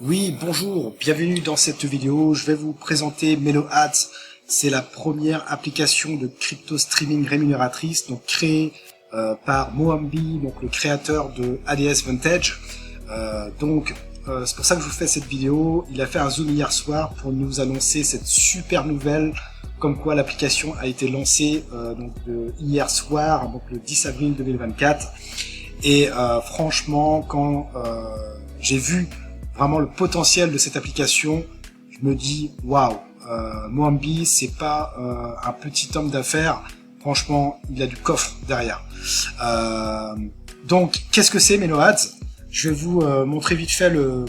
Oui, bonjour, bienvenue dans cette vidéo. Je vais vous présenter MeloAds. C'est la première application de crypto streaming rémunératrice, donc créée par Moambi, donc le créateur de ADS Vantage. C'est pour ça que je vous fais cette vidéo. Il a fait un zoom hier soir pour nous annoncer cette super nouvelle, comme quoi l'application a été lancée hier soir, donc le 10 avril 2024. Et franchement, quand j'ai vu vraiment le potentiel de cette application, je me dis waouh, Moambi, c'est pas un petit homme d'affaires. Franchement, il a du coffre derrière. Donc, qu'est-ce que c'est MeloAds? Je vais vous montrer vite fait le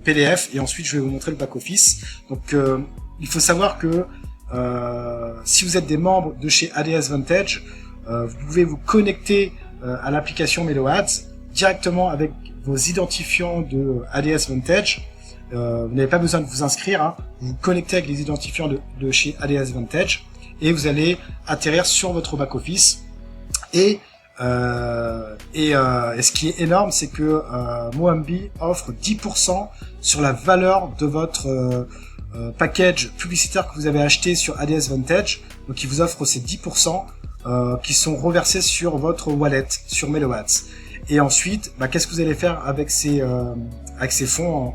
PDF et ensuite je vais vous montrer le back-office. Donc, il faut savoir que si vous êtes des membres de chez ADS Vantage, vous pouvez vous connecter à l'application MeloAds directement avec vos identifiants de ADS Vantage. Vous n'avez pas besoin de vous inscrire, hein. Vous vous connectez avec les identifiants de chez ADS Vantage et vous allez atterrir sur votre back-office. Et ce qui est énorme, c'est que Moambi offre 10% sur la valeur de votre package publicitaire que vous avez acheté sur ADS Vantage. Donc il vous offre ces 10% qui sont reversés sur votre wallet, sur MeloAds. Et ensuite, qu'est-ce que vous allez faire avec ces fonds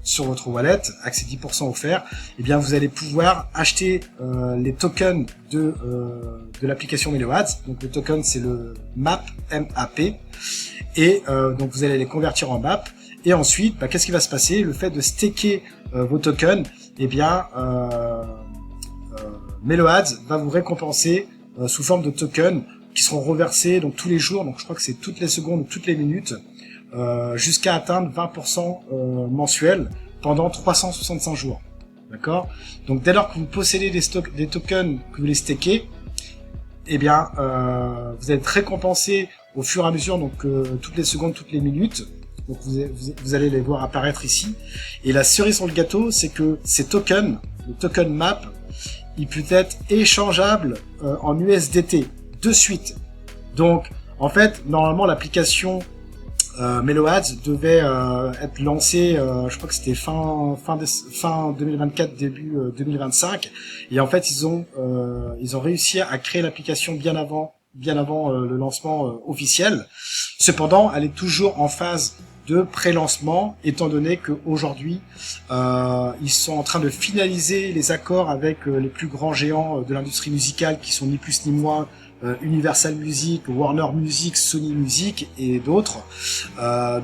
sur votre wallet, avec ces 10% offerts? Eh bien, vous allez pouvoir acheter les tokens de l'application MeloAds. Donc le token, c'est le MAP, M-A-P. Et donc vous allez les convertir en MAP. Et ensuite, qu'est-ce qui va se passer? Le fait de staker vos tokens, eh bien, MeloAds va vous récompenser sous forme de tokens qui seront reversés donc tous les jours, donc je crois que c'est toutes les secondes ou toutes les minutes, jusqu'à atteindre 20% mensuels pendant 365 jours. D'accord? Donc dès lors que vous possédez des tokens que vous les stakez, eh bien vous êtes récompensé au fur et à mesure, donc toutes les secondes, toutes les minutes. Donc vous allez les voir apparaître ici. Et la cerise sur le gâteau, c'est que ces tokens, le token MAP, il peut être échangeable en USDT de suite. Donc, en fait, normalement, l'application MeloAds devait être lancée, je crois que c'était fin 2024, début 2025. Et en fait, ils ont réussi à créer l'application bien avant le lancement officiel. Cependant, elle est toujours en phase de pré-lancement, étant donné qu'aujourd'hui, ils sont en train de finaliser les accords avec les plus grands géants de l'industrie musicale, qui sont ni plus ni moins Universal Music, Warner Music, Sony Music et d'autres.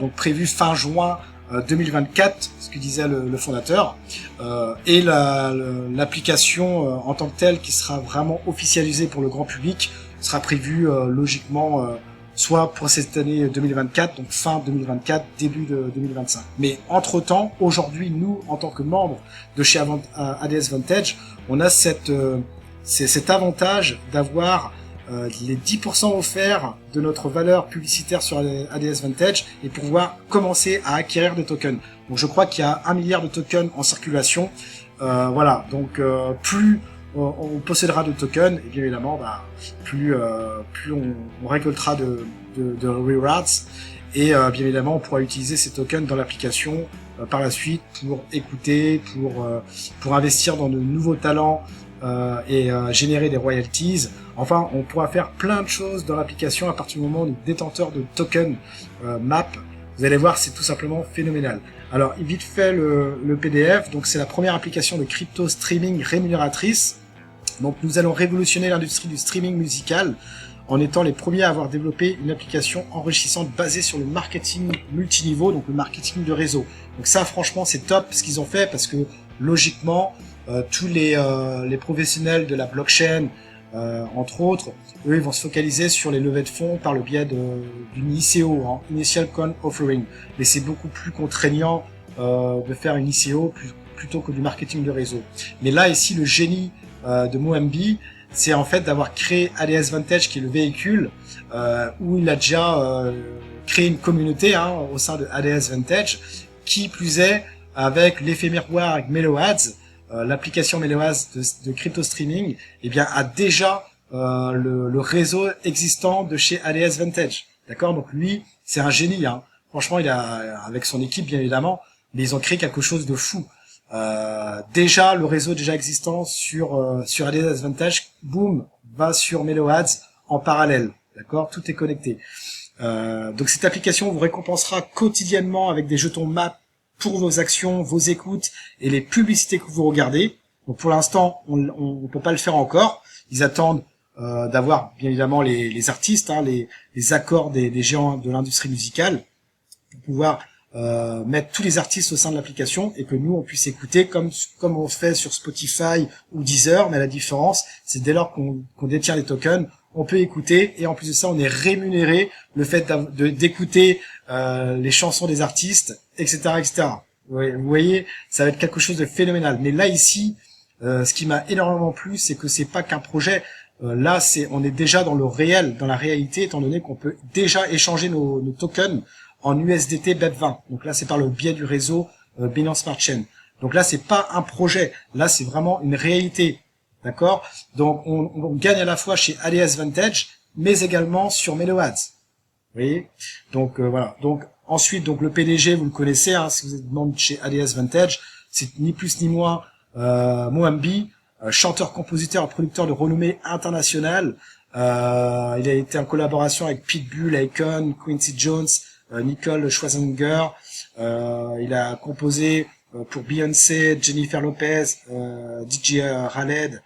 Donc prévu fin juin 2024, ce que disait le fondateur. Et l'application en tant que telle, qui sera vraiment officialisée pour le grand public, sera prévue logiquement soit pour cette année 2024, donc fin 2024, début de 2025. Mais entre-temps, aujourd'hui, nous, en tant que membres de chez ADS Vantage, on a cet avantage d'avoir les 10% offerts de notre valeur publicitaire sur ADS Vantage et pouvoir commencer à acquérir des tokens. Donc je crois qu'il y a 1 milliard de tokens en circulation. Voilà, donc plus on possédera de tokens, et bien évidemment, plus on récoltera de rewards, et bien évidemment, on pourra utiliser ces tokens dans l'application par la suite pour écouter, pour investir dans de nouveaux talents et générer des royalties. Enfin, on pourra faire plein de choses dans l'application à partir du moment où on est détenteur de tokens MAP. Vous allez voir, c'est tout simplement phénoménal. Alors, vite fait le PDF. Donc, c'est la première application de crypto streaming rémunératrice. Donc, nous allons révolutionner l'industrie du streaming musical en étant les premiers à avoir développé une application enrichissante basée sur le marketing multiniveau, donc le marketing de réseau. Donc ça, franchement, c'est top ce qu'ils ont fait, parce que logiquement, tous les professionnels de la blockchain, entre autres, eux, ils vont se focaliser sur les levées de fonds par le biais d'une ICO, hein, Initial Coin Offering. Mais c'est beaucoup plus contraignant de faire une ICO plutôt que du marketing de réseau. Mais là, ici, le génie de Moambi, c'est en fait d'avoir créé ADS Vantage, qui est le véhicule, où il a déjà créé une communauté au sein de ADS Vantage, qui plus est, avec l'effet miroir avec MeloAds, l'application MeloAds de crypto streaming, eh bien, a déjà le réseau existant de chez ADS Vantage. D'accord? Donc lui, c'est un génie, hein. Franchement, il a, avec son équipe, bien évidemment, mais ils ont créé quelque chose de fou. Déjà, le réseau déjà existant sur Alias Advantage, boum, va sur MeloAds en parallèle. D'accord, tout est connecté. Donc cette application vous récompensera quotidiennement avec des jetons MAP pour vos actions, vos écoutes et les publicités que vous regardez. Donc pour l'instant, on peut pas le faire encore. Ils attendent d'avoir bien évidemment les artistes, hein, les accords des géants de l'industrie musicale pour pouvoir mettre tous les artistes au sein de l'application et que nous on puisse écouter comme on fait sur Spotify ou Deezer. Mais la différence, c'est dès lors qu'on détient les tokens, on peut écouter et en plus de ça, on est rémunéré le fait d'écouter les chansons des artistes, etc., etc. Vous voyez, ça va être quelque chose de phénoménal. Mais là ici, ce qui m'a énormément plu, c'est que c'est pas qu'un projet. Là, on est déjà dans le réel, dans la réalité, étant donné qu'on peut déjà échanger nos tokens en USDT BEP20. Donc là, c'est par le biais du réseau Binance Smart Chain. Donc là, c'est pas un projet. Là, c'est vraiment une réalité. D'accord? Donc, on gagne à la fois chez Alias Vantage, mais également sur MeloAds. Vous voyez? Donc, voilà. Donc, ensuite, donc, le PDG, vous le connaissez, hein, si vous êtes membre chez Alias Vantage, c'est ni plus ni moins, Moambi, chanteur, compositeur et producteur de renommée internationale. Il a été en collaboration avec Pitbull, Akon, Quincy Jones, Nicole Scherzinger. Il a composé pour Beyoncé, Jennifer Lopez, DJ Khaled,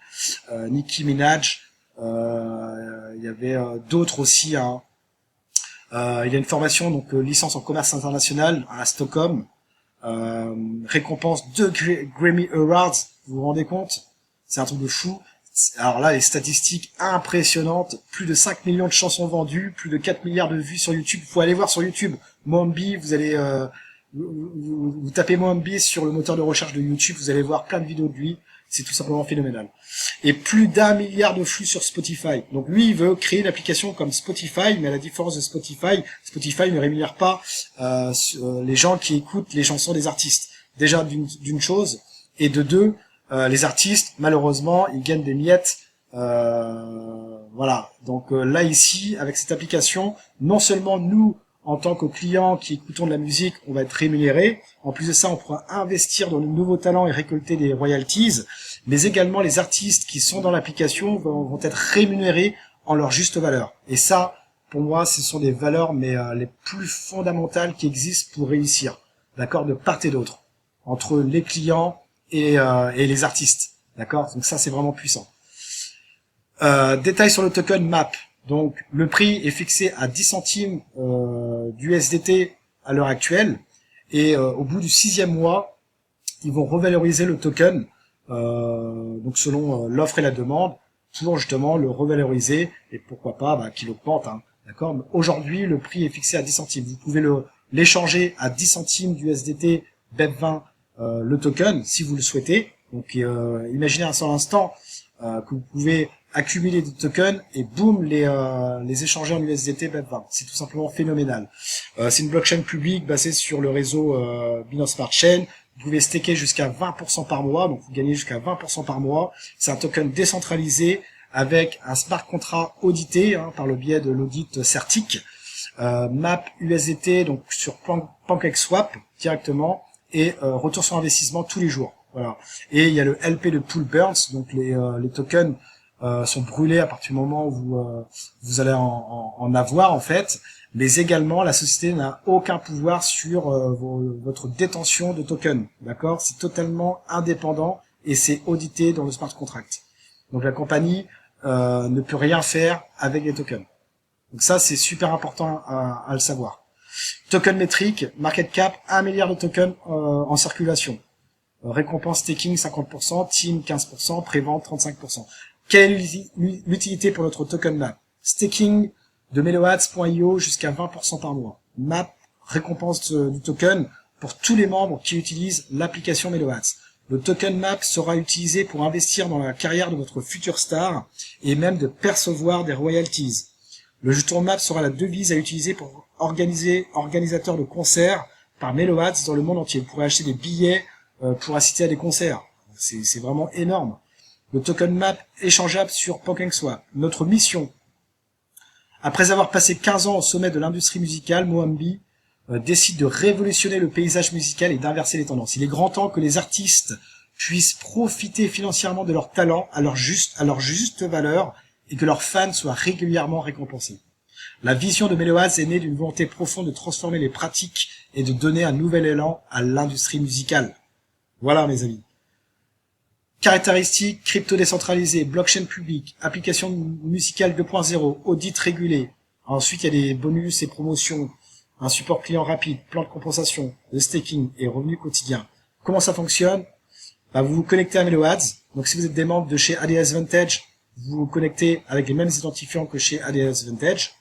Nicki Minaj. Il y avait d'autres aussi. Hein. Il a une formation, donc licence en commerce international à Stockholm. Récompense 2 Grammy Awards. Vous vous rendez compte? C'est un truc de fou. Alors là, les statistiques impressionnantes. Plus de 5 millions de chansons vendues, plus de 4 milliards de vues sur YouTube. Il faut aller voir sur YouTube. Moambi, vous allez... vous tapez Moambi sur le moteur de recherche de YouTube, vous allez voir plein de vidéos de lui. C'est tout simplement phénoménal. Et plus d'1 milliard de flux sur Spotify. Donc lui, il veut créer une application comme Spotify, mais à la différence de Spotify, Spotify ne rémunère pas les gens qui écoutent les chansons des artistes. Déjà d'une chose, et de deux, les artistes, malheureusement, ils gagnent des miettes. Voilà. Donc là ici, avec cette application, non seulement nous, en tant que clients qui écoutons de la musique, on va être rémunérés. En plus de ça, on pourra investir dans de nouveaux talents et récolter des royalties. Mais également, les artistes qui sont dans l'application vont être rémunérés en leur juste valeur. Et ça, pour moi, ce sont des valeurs mais les plus fondamentales qui existent pour réussir. D'accord, de part et d'autre, entre les clients et les artistes. D'accord, donc ça, c'est vraiment puissant. Détails sur le token MAP. Donc, le prix est fixé à 10 centimes d'USDT à l'heure actuelle. Et au bout du 6e mois, ils vont revaloriser le token, donc selon l'offre et la demande, pour justement le revaloriser et pourquoi pas qu'il augmente. Hein, d'accord. Mais aujourd'hui, le prix est fixé à 10 centimes. Vous pouvez l'échanger à 10 centimes d'USDT BEP20 le token si vous le souhaitez. Donc, imaginez un seul instant que vous pouvez accumuler des tokens et boum les échanger en USDT BEP20. C'est tout simplement phénoménal. C'est une blockchain publique basée sur le réseau Binance Smart Chain. Vous pouvez staker jusqu'à 20% par mois, donc vous gagnez jusqu'à 20% par mois. C'est un token décentralisé avec un smart contract audité par le biais de l'audit Certic. MAP USDT donc sur PancakeSwap directement et retour sur investissement tous les jours. Voilà. Et il y a le LP de Pool Burns, donc les tokens sont brûlés à partir du moment où vous allez en avoir en fait, mais également la société n'a aucun pouvoir sur votre détention de tokens, d'accord? C'est totalement indépendant et c'est audité dans le smart contract. Donc la compagnie ne peut rien faire avec les tokens. Donc ça c'est super important à le savoir. Token métrique, market cap, 1 milliard de tokens en circulation. Récompense staking 50%, team 15%, prévente 35%. Quelle est l'utilité pour notre token MAP? Staking de MeloAds.io jusqu'à 20% par mois. MAP, récompense du token pour tous les membres qui utilisent l'application MeloAds. Le token MAP sera utilisé pour investir dans la carrière de votre future star et même de percevoir des royalties. Le jeton MAP sera la devise à utiliser pour organisateurs de concerts par MeloAds dans le monde entier. Vous pourrez acheter des billets pour assister à des concerts. C'est vraiment énorme. Le token MAP échangeable sur PancakeSwap. Notre mission. Après avoir passé 15 ans au sommet de l'industrie musicale, Moambi décide de révolutionner le paysage musical et d'inverser les tendances. Il est grand temps que les artistes puissent profiter financièrement de leur talent à leur juste valeur et que leurs fans soient régulièrement récompensés. La vision de Meloaz est née d'une volonté profonde de transformer les pratiques et de donner un nouvel élan à l'industrie musicale. Voilà, mes amis. Caractéristiques, crypto décentralisé, blockchain public, application musicale 2.0, audit régulé. Ensuite, il y a des bonus et promotions, un support client rapide, plan de compensation, le staking et revenus quotidiens. Comment ça fonctionne? Bah, vous vous connectez à Meloaz. Donc, si vous êtes des membres de chez ADS Vantage, vous vous connectez avec les mêmes identifiants que chez ADS Vantage.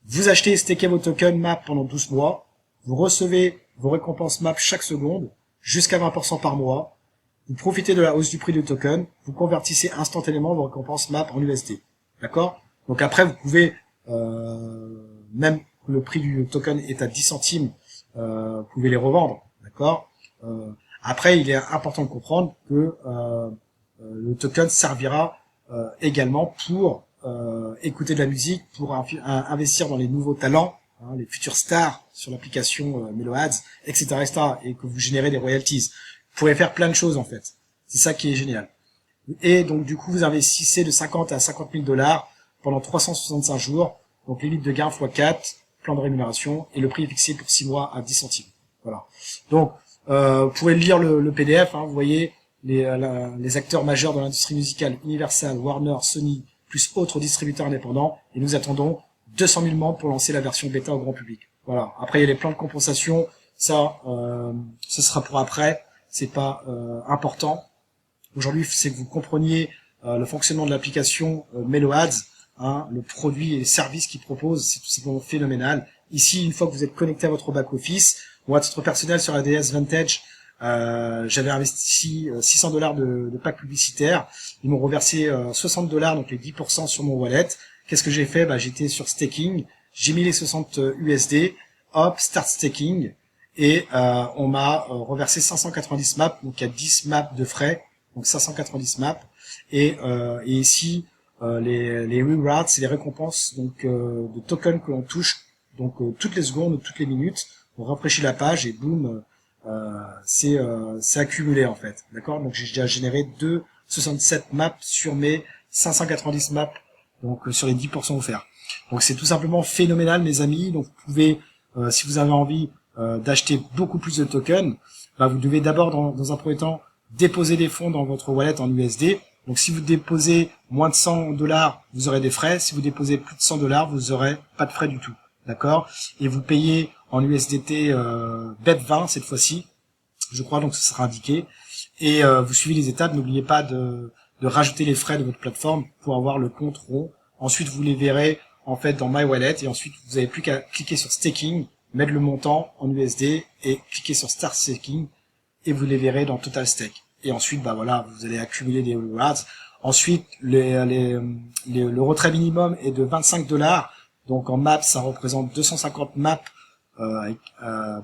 Vous achetez et stakez vos tokens MAP pendant 12 mois. Vous recevez vos récompenses MAP chaque seconde, jusqu'à 20% par mois. Vous profitez de la hausse du prix du token. Vous convertissez instantanément vos récompenses MAP en USD. D'accord? Donc après, vous pouvez, même le prix du token est à 10 centimes, vous pouvez les revendre. D'accord? Après, il est important de comprendre que le token servira également pour écouter de la musique, pour investir dans les nouveaux talents, hein, les futures stars sur l'application Meloaz, etc., etc., et que vous générez des royalties. Vous pourrez faire plein de choses en fait. C'est ça qui est génial. Et donc du coup, vous investissez de 50 à 50 000 dollars pendant 365 jours. Donc limite de gain x4, plan de rémunération, et le prix est fixé pour 6 mois à 10 centimes. Voilà. Donc vous pourrez lire le PDF. Hein, vous voyez les acteurs majeurs de l'industrie musicale: Universal, Warner, Sony, plus autres distributeurs indépendants. Et nous attendons 200 000 membres pour lancer la version bêta au grand public. Voilà. Après, il y a les plans de compensation. Ça, ce sera pour après. C'est pas important. Aujourd'hui, c'est que vous compreniez le fonctionnement de l'application Meloaz, hein, le produit et les services qu'il propose, c'est tout simplement phénoménal. Ici, une fois que vous êtes connecté à votre back-office, moi, à titre personnel, sur ADS Vantage, j'avais investi 600 dollars de pack publicitaire. Ils m'ont reversé 60 dollars, donc les 10% sur mon wallet. Qu'est-ce que j'ai fait? Bah, j'étais sur staking. J'ai mis les 60 USD. Hop, start staking. Et on m'a reversé 590 maps, donc il y a 10 maps de frais, donc 590 maps. Et ici, les rewards, c'est les récompenses donc de tokens que l'on touche, donc toutes les secondes, toutes les minutes. On rafraîchit la page et boum, c'est accumulé en fait. D'accord? Donc j'ai déjà généré 2,67 maps sur mes 590 maps, donc sur les 10% offerts. Donc c'est tout simplement phénoménal, mes amis. Donc vous pouvez, si vous avez envie d'acheter beaucoup plus de tokens, bah, vous devez d'abord dans un premier temps déposer des fonds dans votre wallet en USD. Donc si vous déposez moins de 100 dollars, vous aurez des frais. Si vous déposez plus de 100 dollars, vous aurez pas de frais du tout. D'accord? Et vous payez en USDT BEP20 cette fois-ci, je crois, donc ce sera indiqué. Et vous suivez les étapes. N'oubliez pas de rajouter les frais de votre plateforme pour avoir le compte rond. Ensuite, vous les verrez en fait dans My Wallet. Et ensuite, vous n'avez plus qu'à cliquer sur Staking, mettre le montant en USD et cliquer sur Start Staking et vous les verrez dans Total Stake. Et ensuite, bah voilà, vous allez accumuler des rewards. Ensuite, le retrait minimum est de 25 dollars. Donc en maps, ça représente 250 maps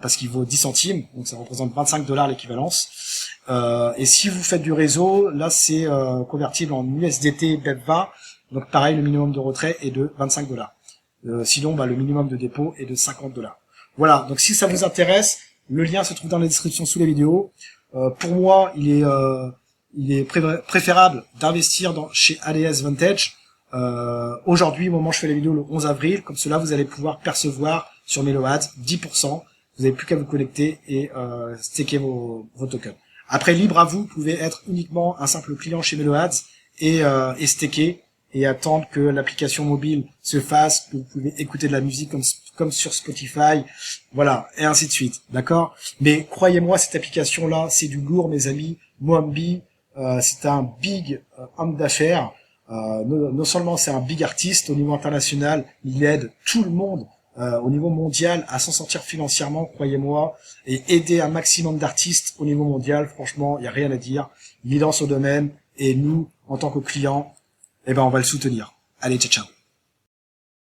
parce qu'il vaut 10 centimes. Donc ça représente 25 dollars l'équivalence. Et si vous faites du réseau, là c'est convertible en USDT BEP20. Donc pareil, le minimum de retrait est de 25 dollars. Sinon, bah, le minimum de dépôt est de 50 dollars. Voilà, donc si ça vous intéresse, le lien se trouve dans la description sous les vidéos. Pour moi, il est préférable d'investir chez ADS Vantage. Aujourd'hui, au moment où je fais la vidéo, le 11 avril, comme cela, vous allez pouvoir percevoir sur Meloaz 10%. Vous n'avez plus qu'à vous connecter et staker vos tokens. Après, libre à vous, vous pouvez être uniquement un simple client chez Meloaz et staker et attendre que l'application mobile se fasse, que vous pouvez écouter de la musique comme sur Spotify, voilà, et ainsi de suite, d'accord? Mais croyez-moi, cette application-là, c'est du lourd, mes amis. Moambi, c'est un big homme d'affaires. Non seulement c'est un big artiste au niveau international, il aide tout le monde au niveau mondial à s'en sortir financièrement, croyez-moi, et aider un maximum d'artistes au niveau mondial. Franchement, il n'y a rien à dire. Il est dans ce domaine et nous, en tant que clients, eh ben, on va le soutenir. Allez, ciao, ciao.